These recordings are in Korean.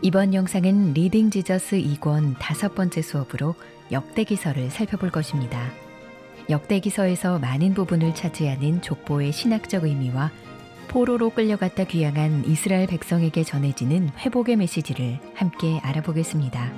이번 영상은 리딩 지저스 2권 5번째 수업으로 역대기서를 살펴볼 것입니다. 역대기서에서 많은 부분을 차지하는 족보의 신학적 의미와 포로로 끌려갔다 귀향한 이스라엘 백성에게 전해지는 회복의 메시지를 함께 알아보겠습니다.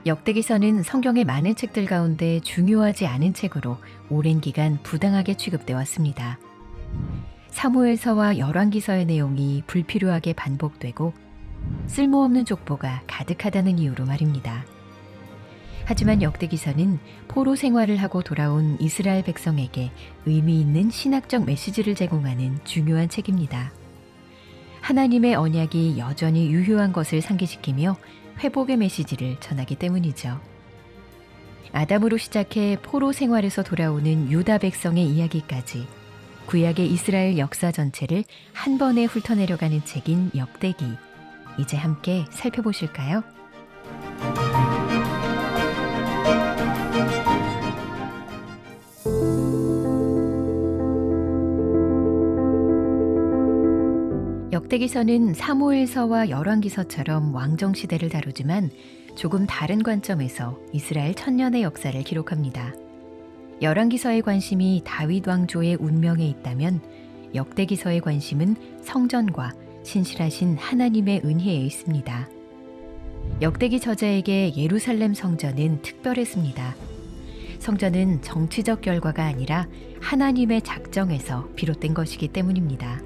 역대기서는 성경의 많은 책들 가운데 중요하지 않은 책으로 오랜 기간 부당하게 취급돼 왔습니다. 사무엘서와 열왕기서의 내용이 불필요하게 반복되고 쓸모없는 족보가 가득하다는 이유로 말입니다. 하지만 역대기서는 포로 생활을 하고 돌아온 이스라엘 백성에게 의미 있는 신학적 메시지를 제공하는 중요한 책입니다. 하나님의 언약이 여전히 유효한 것을 상기시키며 회복의 메시지를 전하기 때문이죠. 아담으로 시작해 포로 생활에서 돌아오는 유다 백성의 이야기까지 구약의 이스라엘 역사 전체를 한 번에 훑어내려가는 책인 역대기. 이제 함께 살펴보실까요? 역대기서는 사무엘서와 열왕기서처럼 왕정시대를 다루지만 조금 다른 관점에서 이스라엘 천년의 역사를 기록합니다. 열왕기서의 관심이 다윗 왕조의 운명에 있다면 역대기서의 관심은 성전과 신실하신 하나님의 은혜에 있습니다. 역대기 저자에게 예루살렘 성전은 특별했습니다. 성전은 정치적 결과가 아니라 하나님의 작정에서 비롯된 것이기 때문입니다.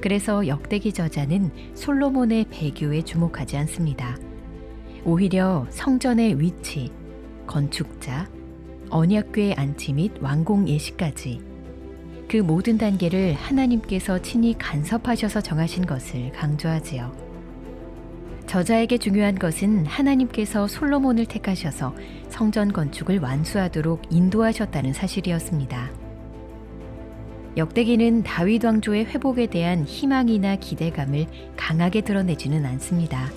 그래서 역대기 저자는 솔로몬의 배교에 주목하지 않습니다. 오히려 성전의 위치, 건축자, 언약궤의 안치 및 완공 예시까지 그 모든 단계를 하나님께서 친히 간섭하셔서 정하신 것을 강조하지요. 저자에게 중요한 것은 하나님께서 솔로몬을 택하셔서 성전 건축을 완수하도록 인도하셨다는 사실이었습니다. 역대기는 다윗 왕조의 회복에 대한 희망이나 기대감을 강하게 드러내지는 않습니다.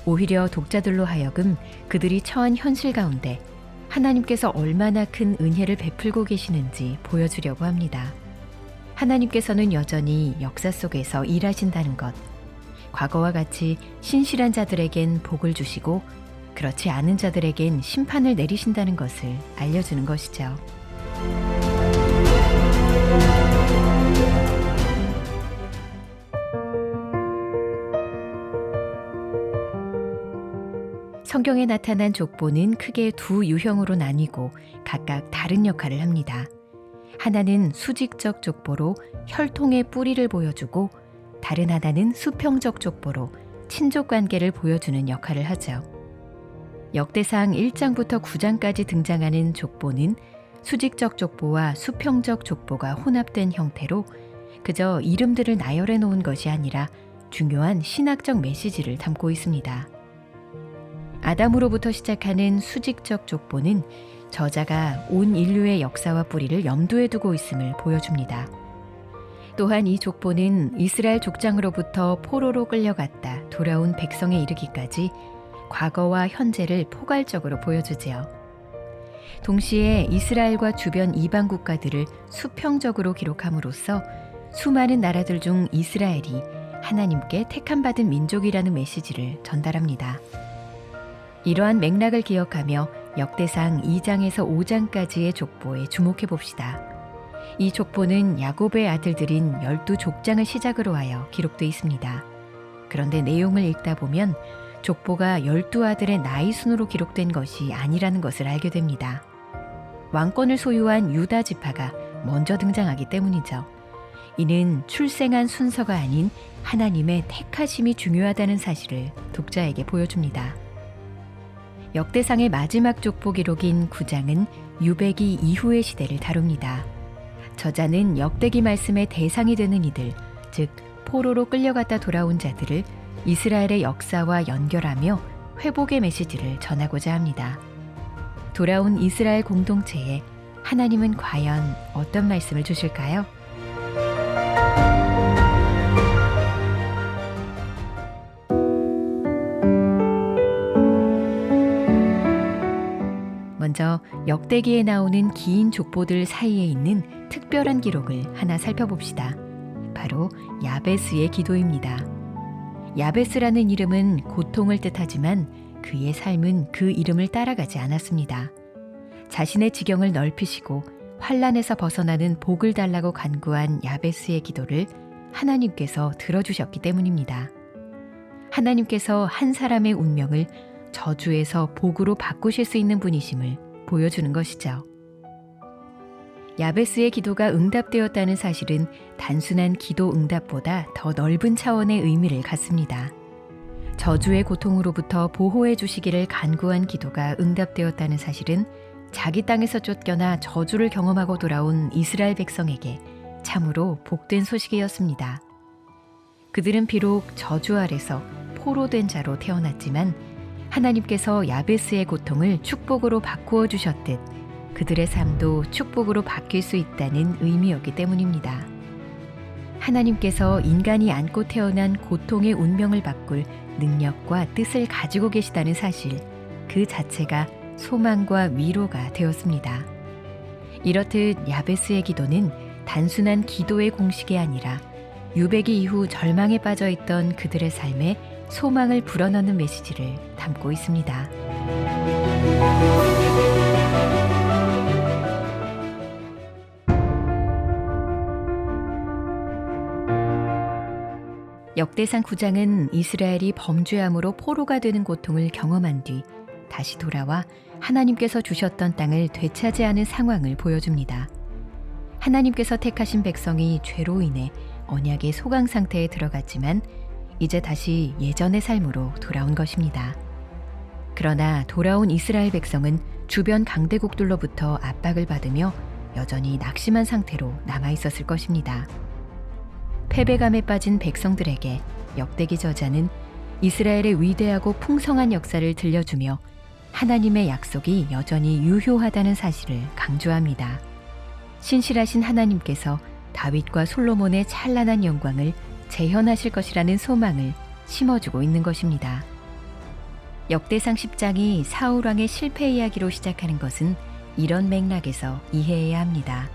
오히려 독자들로 하여금 그들이 처한 현실 가운데 하나님께서 얼마나 큰 은혜를 베풀고 계시는지 보여주려고 합니다. 하나님께서는 여전히 역사 속에서 일하신다는 것, 과거와 같이 신실한 자들에겐 복을 주시고 그렇지 않은 자들에겐 심판을 내리신다는 것을 알려주는 것이죠. 성경에 나타난 족보는 크게 두 유형으로 나뉘고 각각 다른 역할을 합니다. 하나는 수직적 족보로 혈통의 뿌리를 보여주고 다른 하나는 수평적 족보로 친족 관계를 보여주는 역할을 하죠. 역대상 1장부터 9장까지 등장하는 족보는 수직적 족보와 수평적 족보가 혼합된 형태로 그저 이름들을 나열해 놓은 것이 아니라 중요한 신학적 메시지를 담고 있습니다. 아담으로부터 시작하는 수직적 족보는 저자가 온 인류의 역사와 뿌리를 염두에 두고 있음을 보여줍니다. 또한 이 족보는 이스라엘 족장으로부터 포로로 끌려갔다 돌아온 백성에 이르기까지 과거와 현재를 포괄적으로 보여주지요. 동시에 이스라엘과 주변 이방 국가들을 수평적으로 기록함으로써 수많은 나라들 중 이스라엘이 하나님께 택함받은 민족이라는 메시지를 전달합니다. 이러한 맥락을 기억하며 역대상 2장에서 5장까지의 족보에 주목해 봅시다. 이 족보는 야곱의 아들들인 12족장을 시작으로 하여 기록되어 있습니다. 그런데 내용을 읽다 보면 족보가 12아들의 나이 순으로 기록된 것이 아니라는 것을 알게 됩니다. 왕권을 소유한 유다 지파가 먼저 등장하기 때문이죠. 이는 출생한 순서가 아닌 하나님의 택하심이 중요하다는 사실을 독자에게 보여줍니다. 역대상의 마지막 족보 기록인 9장은 유배기 이후의 시대를 다룹니다. 저자는 역대기 말씀의 대상이 되는 이들, 즉 포로로 끌려갔다 돌아온 자들을 이스라엘의 역사와 연결하며 회복의 메시지를 전하고자 합니다. 돌아온 이스라엘 공동체에 하나님은 과연 어떤 말씀을 주실까요? 먼저 역대기에 나오는 긴 족보들 사이에 있는 특별한 기록을 하나 살펴봅시다. 바로 야베스의 기도입니다. 야베스라는 이름은 고통을 뜻하지만 그의 삶은 그 이름을 따라가지 않았습니다. 자신의 지경을 넓히시고 환난에서 벗어나는 복을 달라고 간구한 야베스의 기도를 하나님께서 들어주셨기 때문입니다. 하나님께서 한 사람의 운명을 저주에서 복으로 바꾸실 수 있는 분이심을 보여주는 것이죠. 야베스의 기도가 응답되었다는 사실은 단순한 기도 응답보다 더 넓은 차원의 의미를 갖습니다. 저주의 고통으로부터 보호해 주시기를 간구한 기도가 응답되었다는 사실은 자기 땅에서 쫓겨나 저주를 경험하고 돌아온 이스라엘 백성에게 참으로 복된 소식이었습니다. 그들은 비록 저주 아래서 포로된 자로 태어났지만 하나님께서 야베스의 고통을 축복으로 바꾸어 주셨듯 그들의 삶도 축복으로 바뀔 수 있다는 의미였기 때문입니다. 하나님께서 인간이 안고 태어난 고통의 운명을 바꿀 능력과 뜻을 가지고 계시다는 사실, 그 자체가 소망과 위로가 되었습니다. 이렇듯 야베스의 기도는 단순한 기도의 공식이 아니라 유배기 이후 절망에 빠져 있던 그들의 삶에 소망을 불어넣는 메시지를 담고 있습니다. 역대상 9장은 이스라엘이 범죄함으로 포로가 되는 고통을 경험한 뒤 다시 돌아와 하나님께서 주셨던 땅을 되차지하는 상황을 보여줍니다. 하나님께서 택하신 백성이 죄로 인해 언약의 소강 상태에 들어갔지만 이제 다시 예전의 삶으로 돌아온 것입니다. 그러나 돌아온 이스라엘 백성은 주변 강대국들로부터 압박을 받으며 여전히 낙심한 상태로 남아 있었을 것입니다. 패배감에 빠진 백성들에게 역대기 저자는 이스라엘의 위대하고 풍성한 역사를 들려주며 하나님의 약속이 여전히 유효하다는 사실을 강조합니다. 신실하신 하나님께서 다윗과 솔로몬의 찬란한 영광을 재현하실 것이라는 소망을 심어주고 있는 것입니다. 역대상 10장이 사울 왕의 실패 이야기로 시작하는 것은 이런 맥락에서 이해해야 합니다.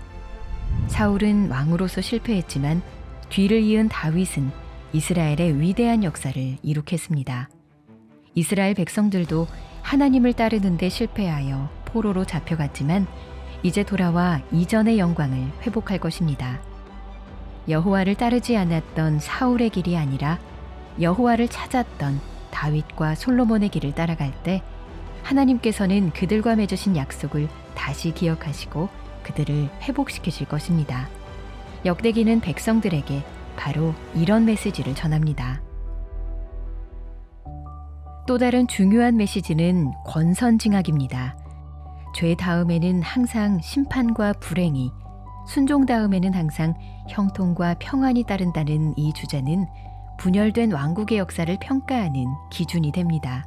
사울은 왕으로서 실패했지만 뒤를 이은 다윗은 이스라엘의 위대한 역사를 이룩했습니다. 이스라엘 백성들도 하나님을 따르는 데 실패하여 포로로 잡혀갔지만 이제 돌아와 이전의 영광을 회복할 것입니다. 여호와를 따르지 않았던 사울의 길이 아니라 여호와를 찾았던 다윗과 솔로몬의 길을 따라갈 때 하나님께서는 그들과 맺으신 약속을 다시 기억하시고 그들을 회복시키실 것입니다. 역대기는 백성들에게 바로 이런 메시지를 전합니다. 또 다른 중요한 메시지는 권선징악입니다. 죄 다음에는 항상 심판과 불행이, 순종 다음에는 항상 형통과 평안이 따른다는 이 주제는 분열된 왕국의 역사를 평가하는 기준이 됩니다.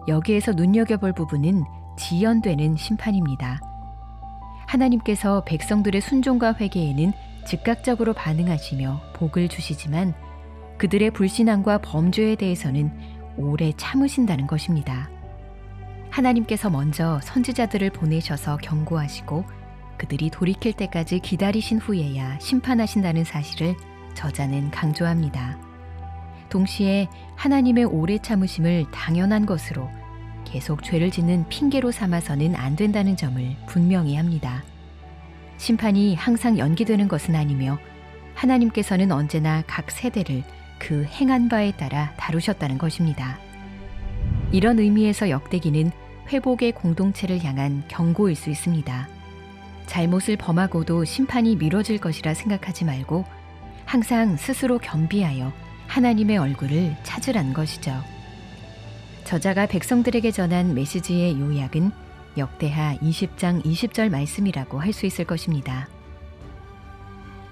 여기에서 눈여겨볼 부분은 지연되는 심판입니다. 하나님께서 백성들의 순종과 회개에는 즉각적으로 반응하시며 복을 주시지만 그들의 불신앙과 범죄에 대해서는 오래 참으신다는 것입니다. 하나님께서 먼저 선지자들을 보내셔서 경고하시고 그들이 돌이킬 때까지 기다리신 후에야 심판하신다는 사실을 저자는 강조합니다. 동시에 하나님의 오래 참으심을 당연한 것으로 계속 죄를 짓는 핑계로 삼아서는 안 된다는 점을 분명히 합니다. 심판이 항상 연기되는 것은 아니며 하나님께서는 언제나 각 세대를 그 행한 바에 따라 다루셨다는 것입니다. 이런 의미에서 역대기는 회복의 공동체를 향한 경고일 수 있습니다. 잘못을 범하고도 심판이 미뤄질 것이라 생각하지 말고 항상 스스로 겸비하여 하나님의 얼굴을 찾으라는 것이죠. 저자가 백성들에게 전한 메시지의 요약은 역대하 20장 20절 말씀이라고 할 수 있을 것입니다.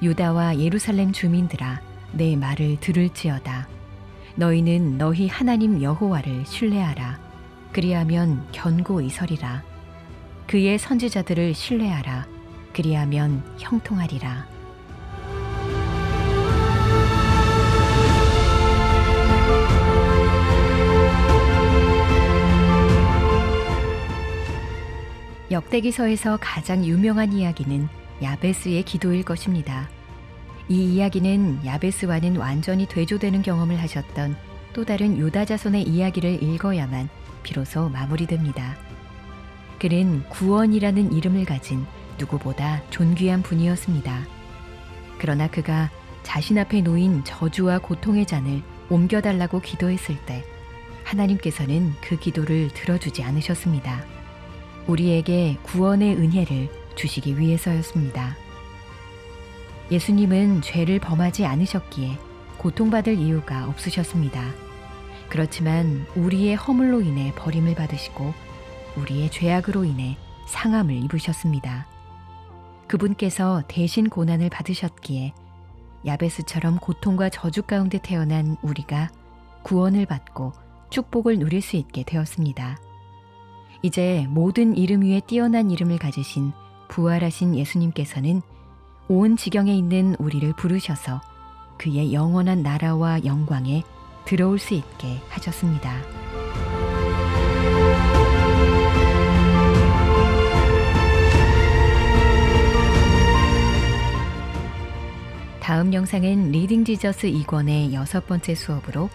유다와 예루살렘 주민들아, 내 말을 들을지어다. 너희는 너희 하나님 여호와를 신뢰하라. 그리하면 견고히 서리라. 그의 선지자들을 신뢰하라. 그리하면 형통하리라. 역대기서에서 가장 유명한 이야기는 야베스의 기도일 것입니다. 이 이야기는 야베스와는 완전히 대조되는 경험을 하셨던 또 다른 유다 자손의 이야기를 읽어야만 비로소 마무리됩니다. 그는 구원이라는 이름을 가진 누구보다 존귀한 분이었습니다. 그러나 그가 자신 앞에 놓인 저주와 고통의 잔을 옮겨달라고 기도했을 때 하나님께서는 그 기도를 들어주지 않으셨습니다. 우리에게 구원의 은혜를 주시기 위해서였습니다. 예수님은 죄를 범하지 않으셨기에 고통받을 이유가 없으셨습니다. 그렇지만 우리의 허물로 인해 버림을 받으시고 우리의 죄악으로 인해 상함을 입으셨습니다. 그분께서 대신 고난을 받으셨기에 야베스처럼 고통과 저주 가운데 태어난 우리가 구원을 받고 축복을 누릴 수 있게 되었습니다. 이제 모든 이름 위에 뛰어난 이름을 가지신 부활하신 예수님께서는 온 지경에 있는 우리를 부르셔서 그의 영원한 나라와 영광에 들어올 수 있게 하셨습니다. 다음 영상은 리딩 지저스 2권의 6번째 수업으로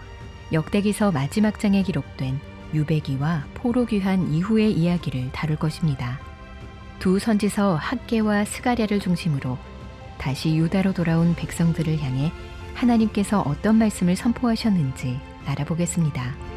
역대기서 마지막 장에 기록된 유배기와 포로 귀환 이후의 이야기를 다룰 것입니다. 두 선지서 학개와 스가랴를 중심으로 다시 유다로 돌아온 백성들을 향해 하나님께서 어떤 말씀을 선포하셨는지 알아보겠습니다.